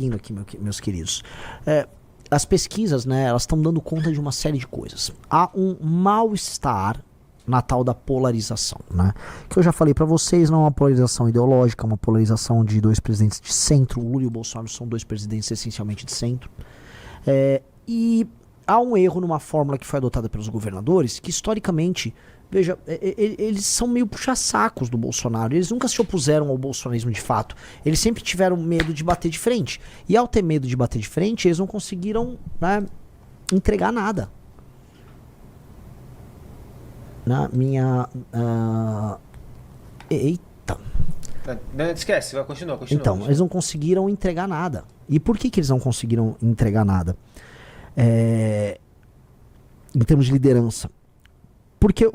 Indo aqui, meus queridos. As pesquisas, né, elas estão dando conta de uma série de coisas. Há um mal-estar na tal da polarização, né? Que eu já falei pra vocês, não é uma polarização ideológica, é uma polarização de dois presidentes de centro. O Lula e o Bolsonaro são dois presidentes essencialmente de centro. E há um erro numa fórmula que foi adotada pelos governadores, que historicamente, veja, eles são meio puxa-sacos do Bolsonaro. Eles nunca se opuseram ao bolsonarismo de fato. Eles sempre tiveram medo de bater de frente. E ao ter medo de bater de frente, eles não conseguiram, né, entregar nada. Na minha... Eita. Não, esquece, vai continuar. Então, eles não conseguiram entregar nada. E por que eles não conseguiram entregar nada? Em termos de liderança. Porque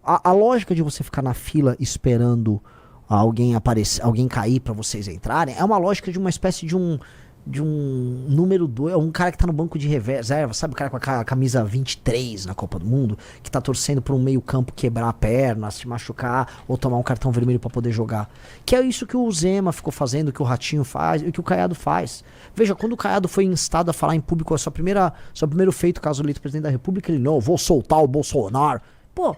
a lógica de você ficar na fila esperando alguém aparecer, alguém cair pra vocês entrarem, é uma lógica de uma espécie de um número 2, um cara que tá no banco de reserva, sabe, o cara com a camisa 23 na Copa do Mundo, que tá torcendo por um meio campo quebrar a perna, se machucar, ou tomar um cartão vermelho pra poder jogar. Que é isso que o Zema ficou fazendo, que o Ratinho faz, e que o Caiado faz. Veja, quando o Caiado foi instado a falar em público, seu primeiro feito, caso eleito presidente da República, ele, não, vou soltar o Bolsonaro. Pô,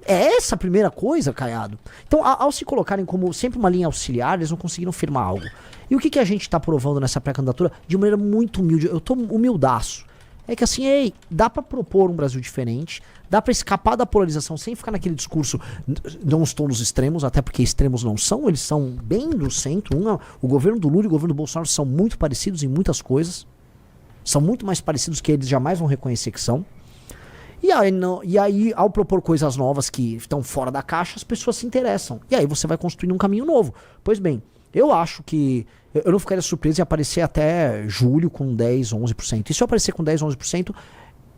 é essa a primeira coisa, Caiado? Então, ao se colocarem como sempre uma linha auxiliar, eles não conseguiram firmar algo. E o que a gente tá provando nessa pré-candidatura? De maneira muito humilde, eu tô humildaço. É que assim, dá pra propor um Brasil diferente, dá pra escapar da polarização sem ficar naquele discurso, não estou nos extremos, até porque extremos não são, eles são bem no centro. O governo do Lula e o governo do Bolsonaro são muito parecidos em muitas coisas. São muito mais parecidos que eles jamais vão reconhecer que são. E aí, ao propor coisas novas que estão fora da caixa, as pessoas se interessam. E aí você vai construindo um caminho novo. Pois bem, eu acho que... Eu não ficaria surpreso em aparecer até julho com 10, 11%. E se eu aparecer com 10, 11%,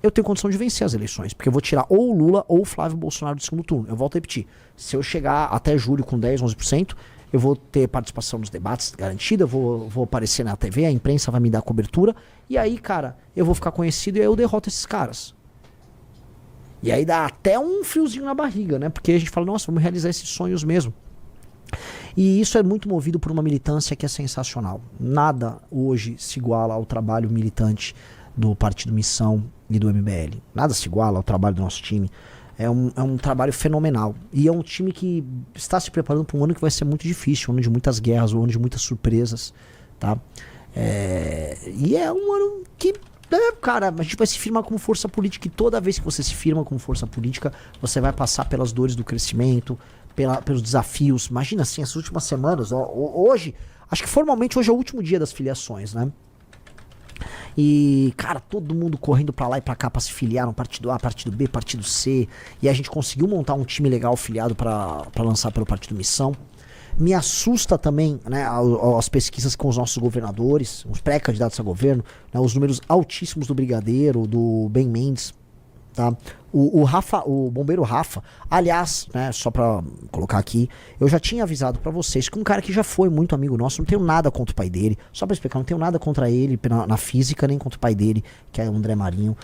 eu tenho condição de vencer as eleições. Porque eu vou tirar ou o Lula ou o Flávio Bolsonaro do segundo turno. Eu volto a repetir. Se eu chegar até julho com 10, 11%, eu vou ter participação nos debates garantida, vou aparecer na TV, a imprensa vai me dar cobertura. E aí, cara, eu vou ficar conhecido e aí eu derroto esses caras. E aí dá até um friozinho na barriga, né? Porque a gente fala, nossa, vamos realizar esses sonhos mesmo. E isso é muito movido por uma militância que é sensacional. Nada hoje se iguala ao trabalho militante do Partido Missão e do MBL. Nada se iguala ao trabalho do nosso time. É um trabalho fenomenal. E é um time que está se preparando para um ano que vai ser muito difícil, um ano de muitas guerras, um ano de muitas surpresas, tá? E é um ano que... cara, a gente vai se firmar como força política e toda vez que você se firma como força política, você vai passar pelas dores do crescimento, pelos desafios. Imagina assim, essas últimas semanas, hoje, acho que formalmente hoje é o último dia das filiações, né? E, cara, todo mundo correndo pra lá e pra cá pra se filiar no partido A, partido B, partido C. E a gente conseguiu montar um time legal filiado pra lançar pelo Partido Missão. Me assusta também, né, as pesquisas com os nossos governadores, os pré-candidatos a governo, né, os números altíssimos do Brigadeiro, do Ben Mendes, tá? O bombeiro Rafa, aliás, né, só pra colocar aqui, eu já tinha avisado pra vocês que um cara que já foi muito amigo nosso, não tenho nada contra o pai dele, só pra explicar, não tenho nada contra ele na física, nem contra o pai dele, que é o André Marinho.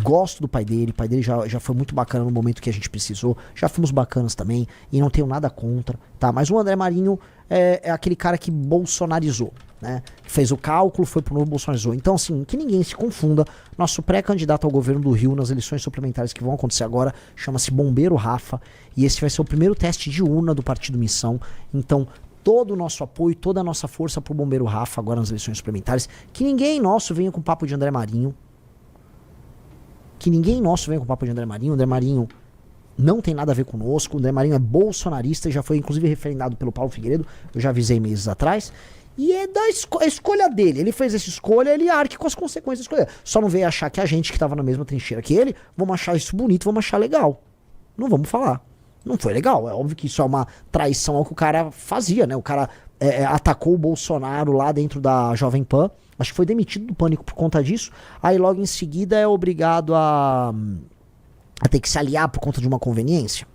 Gosto do pai dele já foi muito bacana no momento que a gente precisou, já fomos bacanas também, e não tenho nada contra, tá? Mas o André Marinho é aquele cara que bolsonarizou, né? Fez o cálculo, foi pro novo, bolsonarizou. Então, assim, que ninguém se confunda, nosso pré-candidato ao governo do Rio nas eleições suplementares que vão acontecer agora chama-se Bombeiro Rafa, e esse vai ser o primeiro teste de urna do Partido Missão. Então, todo o nosso apoio, toda a nossa força pro Bombeiro Rafa agora nas eleições suplementares. Que ninguém nosso venha com papo de André Marinho. Que ninguém nosso venha com papo de André Marinho. André Marinho não tem nada a ver conosco. O André Marinho é bolsonarista e já foi inclusive referendado pelo Paulo Figueiredo. Eu já avisei meses atrás. E é da escolha dele. Ele fez essa escolha, ele arque com as consequências da escolha. Só não veio achar que a gente que tava na mesma trincheira que ele, vamos achar isso bonito, vamos achar legal. Não vamos falar. Não foi legal. É óbvio que isso é uma traição ao que o cara fazia, né? O cara atacou o Bolsonaro lá dentro da Jovem Pan. Acho que foi demitido do Pânico por conta disso. Aí logo em seguida é obrigado a ter que se aliar por conta de uma conveniência.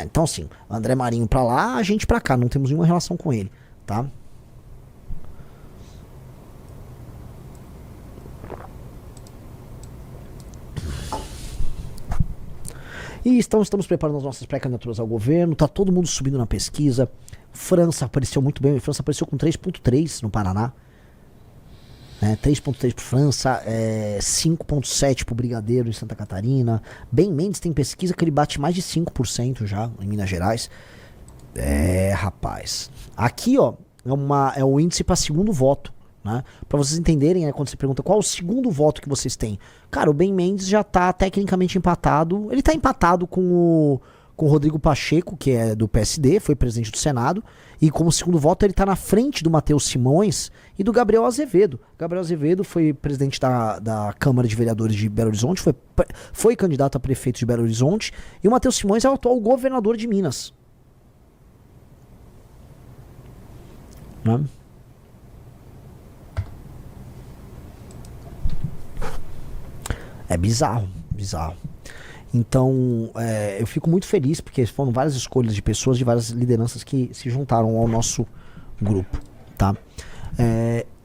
Então assim, André Marinho pra lá, a gente pra cá. Não temos nenhuma relação com ele, tá? E estamos preparando as nossas pré-candidaturas ao governo, tá todo mundo subindo na pesquisa. França apareceu muito bem, França apareceu com 3.3 no Paraná. né? 3,3 para França, 5,7 para o Brigadeiro em Santa Catarina. Ben Mendes tem pesquisa que ele bate mais de 5% já em Minas Gerais. Rapaz. Aqui, ó, é o índice para segundo voto, né? Para vocês entenderem, quando você pergunta qual é o segundo voto que vocês têm. Cara, o Ben Mendes já tá tecnicamente empatado. Ele tá empatado com o Rodrigo Pacheco, que é do PSD, foi presidente do Senado, e como segundo voto ele está na frente do Matheus Simões e do Gabriel Azevedo. Gabriel Azevedo foi presidente da Câmara de Vereadores de Belo Horizonte, foi candidato a prefeito de Belo Horizonte, e o Matheus Simões é o atual governador de Minas. Né? É bizarro. Então, eu fico muito feliz porque foram várias escolhas de pessoas, de várias lideranças que se juntaram ao nosso grupo, tá?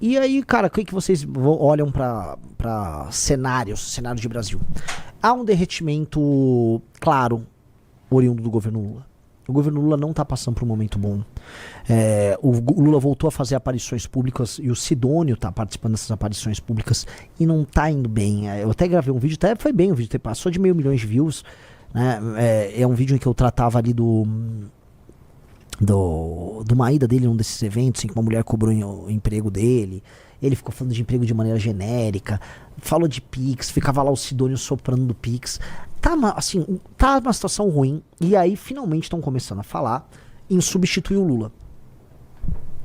E aí, cara, o que vocês olham para cenário de Brasil? Há um derretimento claro, oriundo do governo Lula. O governo Lula não está passando por um momento bom. O Lula voltou a fazer aparições públicas e o Sidônio está participando dessas aparições públicas e não está indo bem. Eu até gravei um vídeo, até foi bem o vídeo, passou de 500 mil de views. Né? É um vídeo em que eu tratava ali de uma ida dele em um desses eventos, em que uma mulher cobrou o emprego dele. Ele ficou falando de emprego de maneira genérica, falou de Pix, ficava lá o Sidônio soprando do Pix. Tá uma situação ruim. E aí finalmente estão começando a falar em substituir o Lula.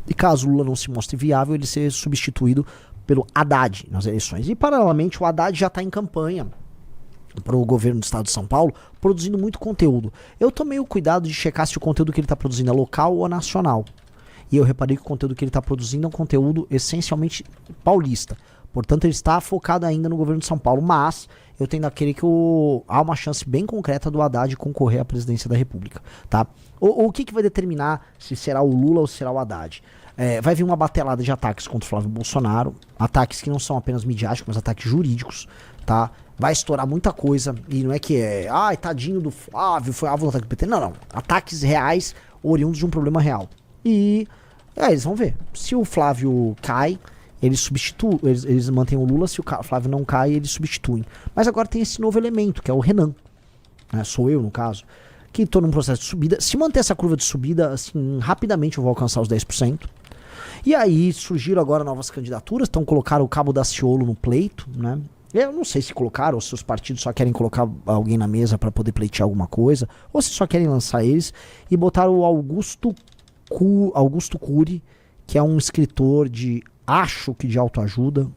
E caso o Lula não se mostre viável, ele ser substituído pelo Haddad nas eleições. E paralelamente o Haddad já está em campanha para o governo do estado de São Paulo, produzindo muito conteúdo. Eu tomei o cuidado de checar se o conteúdo que ele está produzindo é local ou nacional. E eu reparei que o conteúdo que ele está produzindo é um conteúdo essencialmente paulista. Portanto, ele está focado ainda no governo de São Paulo, mas eu tendo a crer que há uma chance bem concreta do Haddad concorrer à presidência da República, tá? O que vai determinar se será o Lula ou será o Haddad? Vai vir uma batelada de ataques contra o Flávio Bolsonaro, ataques que não são apenas midiáticos, mas ataques jurídicos, tá? Vai estourar muita coisa, e não é que ai, tadinho do Flávio, foi alvo do ataque do PT. Não. Ataques reais, oriundos de um problema real. E eles vão ver. Se o Flávio cai, eles substituem, eles mantêm o Lula. Se o Flávio não cai, eles substituem. Mas agora tem esse novo elemento, que é o Renan. Sou eu, no caso. Que estou num processo de subida. Se manter essa curva de subida, assim, rapidamente eu vou alcançar os 10%. E aí surgiram agora novas candidaturas. Então colocaram o Cabo Daciolo no pleito, né? Eu não sei se colocaram, ou se os partidos só querem colocar alguém na mesa para poder pleitear alguma coisa, ou se só querem lançar eles. E botaram o Augusto Cury, que é um escritor acho que de autoajuda,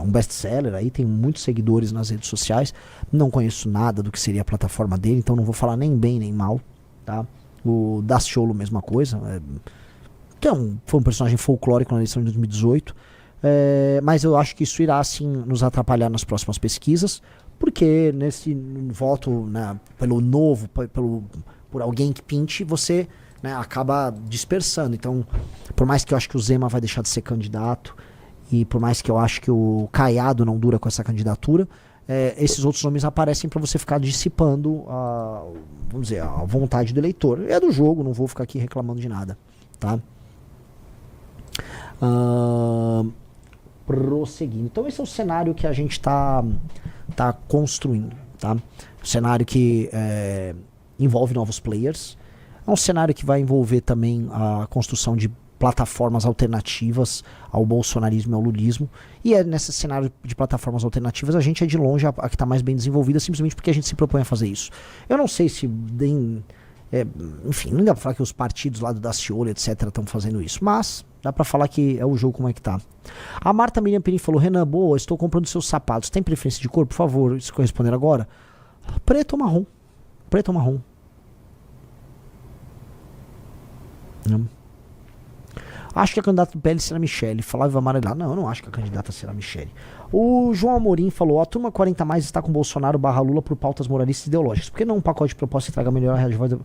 um best-seller aí, tem muitos seguidores nas redes sociais. Não conheço nada do que seria a plataforma dele, então não vou falar nem bem nem mal, tá? O Daciolo, mesma coisa. Foi um personagem folclórico na eleição de 2018. Mas eu acho que isso irá sim nos atrapalhar nas próximas pesquisas, porque nesse voto, né, pelo novo, por alguém que pinte, você, né, acaba dispersando. Então, por mais que eu acho que o Zema vai deixar de ser candidato, e por mais que eu acho que o Caiado não dura com essa candidatura, esses outros nomes aparecem para você ficar dissipando vamos dizer, a vontade do eleitor. É do jogo, não vou ficar aqui reclamando de nada, tá? Prosseguindo. Então esse é o cenário que a gente está construindo, tá? Um cenário que envolve novos players. É um cenário que vai envolver também a construção de plataformas alternativas ao bolsonarismo e ao lulismo. E nesse cenário de plataformas alternativas a gente é de longe a que está mais bem desenvolvida, simplesmente porque a gente se propõe a fazer isso. Eu não sei se enfim, não dá pra falar que os partidos lá do Daciolo, etc, estão fazendo isso, mas dá pra falar que é o jogo como é que tá. A Marta Miriam Perim falou: Renan, boa, estou comprando seus sapatos, tem preferência de cor? Por favor, se corresponder agora. Preto ou marrom? Preto ou marrom? Acho que a candidata do PL será Michele. Flávio Amarelar. Não, eu não acho que a candidata será Michele. O João Amorim falou: a turma 40 mais está com Bolsonaro / Lula por pautas moralistas e ideológicas. Por que não um pacote de propostas que traga melhor a realidade?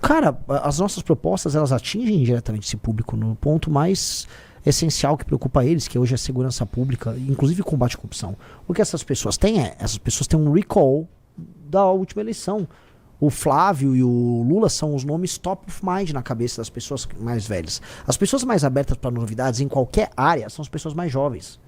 Cara, as nossas propostas, elas atingem diretamente esse público no ponto mais essencial que preocupa eles, que hoje é a segurança pública, inclusive combate à corrupção. O que essas pessoas têm essas pessoas têm um recall da última eleição. O Flávio e o Lula são os nomes top of mind na cabeça das pessoas mais velhas. As pessoas mais abertas para novidades em qualquer área são as pessoas mais jovens.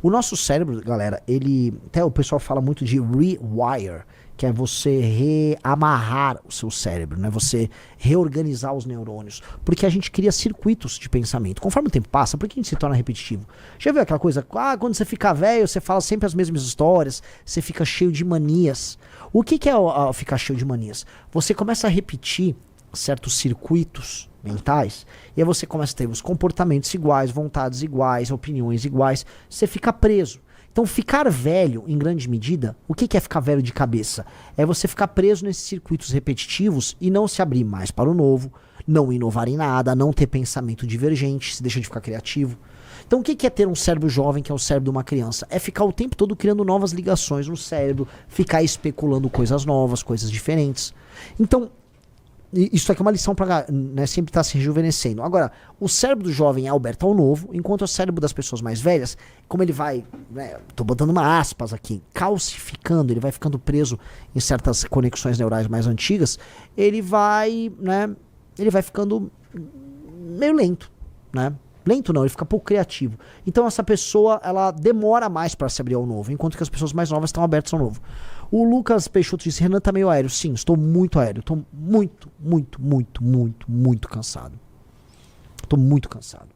O nosso cérebro, galera, ele... Até o pessoal fala muito de rewire, que é você reamarrar o seu cérebro, né? Você reorganizar os neurônios. Porque a gente cria circuitos de pensamento. Conforme o tempo passa, por que a gente se torna repetitivo? Já viu aquela coisa? Quando você fica velho, você fala sempre as mesmas histórias, você fica cheio de manias. O que é ficar cheio de manias? Você começa a repetir certos circuitos mentais, e aí você começa a ter os comportamentos iguais, vontades iguais, opiniões iguais, você fica preso. Então ficar velho, em grande medida, o que é ficar velho de cabeça? É você ficar preso nesses circuitos repetitivos e não se abrir mais para o novo, não inovar em nada, não ter pensamento divergente, se deixa de ficar criativo. Então o que é ter um cérebro jovem, que é o cérebro de uma criança? É ficar o tempo todo criando novas ligações no cérebro, ficar especulando coisas novas, coisas diferentes. Então, isso aqui é uma lição para, né, sempre estar se rejuvenescendo. Agora, o cérebro do jovem é aberto ao novo, enquanto o cérebro das pessoas mais velhas, como ele vai, né, tô botando uma aspas aqui, calcificando, ele vai ficando preso em certas conexões neurais mais antigas, ele vai ficando meio lento, né? Lento não, ele fica pouco criativo. Então essa pessoa, ela demora mais para se abrir ao novo, enquanto que as pessoas mais novas estão abertas ao novo. O Lucas Peixoto disse: Renan tá meio aéreo. Sim, estou muito aéreo. Estou muito cansado. Estou muito cansado.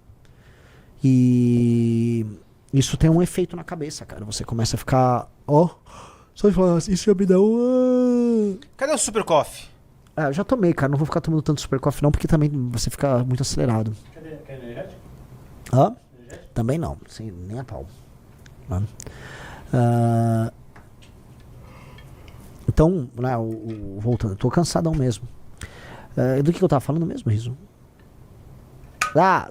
E isso tem um efeito na cabeça, cara. Você começa a ficar... só de falar assim, isso já me dá Cadê o Super Coffee? Eu já tomei, cara. Não vou ficar tomando tanto Super Coffee não, porque também você fica muito acelerado. Cadê energético? Também não. Sem, nem a pau. Então, né, voltando, eu tô cansadão mesmo. Do que eu tava falando mesmo, Riso?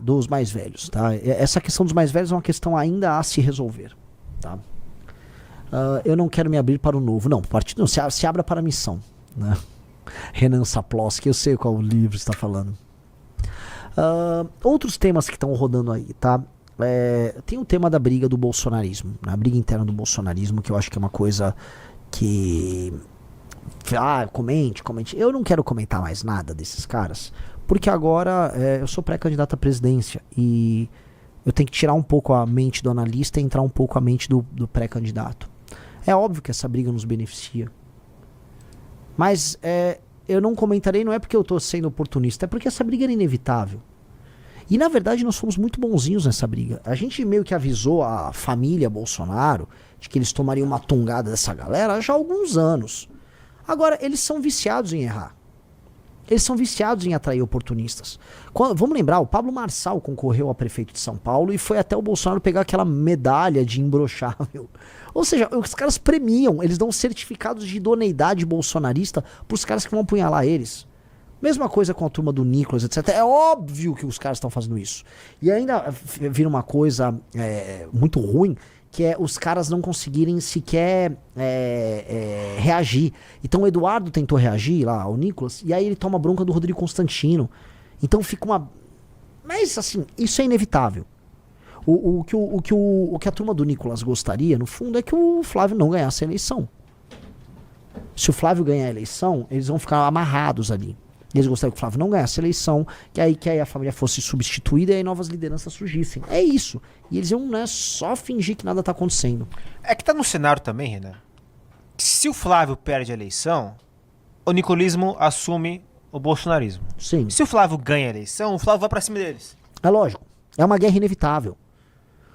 Dos mais velhos, tá? Essa questão dos mais velhos é uma questão ainda a se resolver, tá? Eu não quero me abrir para o novo. Não, partido não, se abra para a missão, né? Renan Saploski, eu sei qual livro está falando. Outros temas que estão rodando aí, tá? Tem o tema da briga do bolsonarismo, né? A briga interna do bolsonarismo, que eu acho que é uma coisa que... comente. Eu não quero comentar mais nada desses caras, porque agora eu sou pré-candidato à presidência e eu tenho que tirar um pouco a mente do analista e entrar um pouco a mente do pré-candidato. É óbvio que essa briga nos beneficia, mas eu não comentarei, não é porque eu tô sendo oportunista, é porque essa briga era inevitável. E na verdade nós fomos muito bonzinhos nessa briga. A gente meio que avisou a família Bolsonaro de que eles tomariam uma tungada dessa galera já há alguns anos. Agora, eles são viciados em errar. Eles são viciados em atrair oportunistas. Vamos lembrar, o Pablo Marçal concorreu a prefeito de São Paulo e foi até o Bolsonaro pegar aquela medalha de imbrochável. Ou seja, os caras premiam, eles dão certificados de idoneidade bolsonarista pros caras que vão apunhalar eles. Mesma coisa com a turma do Nicolas, etc. É óbvio que os caras estão fazendo isso. E ainda vira uma coisa muito ruim, que é os caras não conseguirem sequer reagir. Então o Eduardo tentou reagir lá, o Nicolas, e aí ele toma bronca do Rodrigo Constantino. Então fica uma... Mas assim, isso é inevitável. O que a turma do Nicolas gostaria, no fundo, é que o Flávio não ganhasse a eleição. Se o Flávio ganhar a eleição, eles vão ficar amarrados ali. Eles gostariam que o Flávio não ganhasse a eleição, que aí a família fosse substituída e aí novas lideranças surgissem. É isso. E eles iam, né, só fingir que nada tá acontecendo. É que tá no cenário também, Renan. Se o Flávio perde a eleição, o nicolismo assume o bolsonarismo. Sim. Se o Flávio ganha a eleição, o Flávio vai pra cima deles. É lógico. É uma guerra inevitável.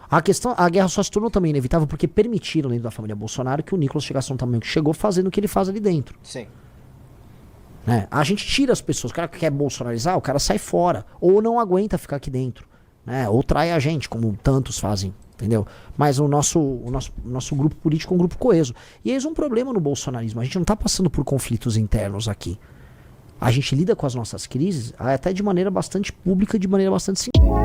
A guerra só se tornou também inevitável porque permitiram dentro da família Bolsonaro que o Nicolas chegasse a um tamanho que chegou fazendo o que ele faz ali dentro. Sim. Né? A gente tira as pessoas. O cara que quer bolsonarizar, o cara sai fora. Ou não aguenta ficar aqui dentro. Né? Ou trai a gente, como tantos fazem. Entendeu? Mas o nosso grupo político é um grupo coeso. E eis um problema no bolsonarismo. A gente não está passando por conflitos internos aqui. A gente lida com as nossas crises até de maneira bastante pública, de maneira bastante simples.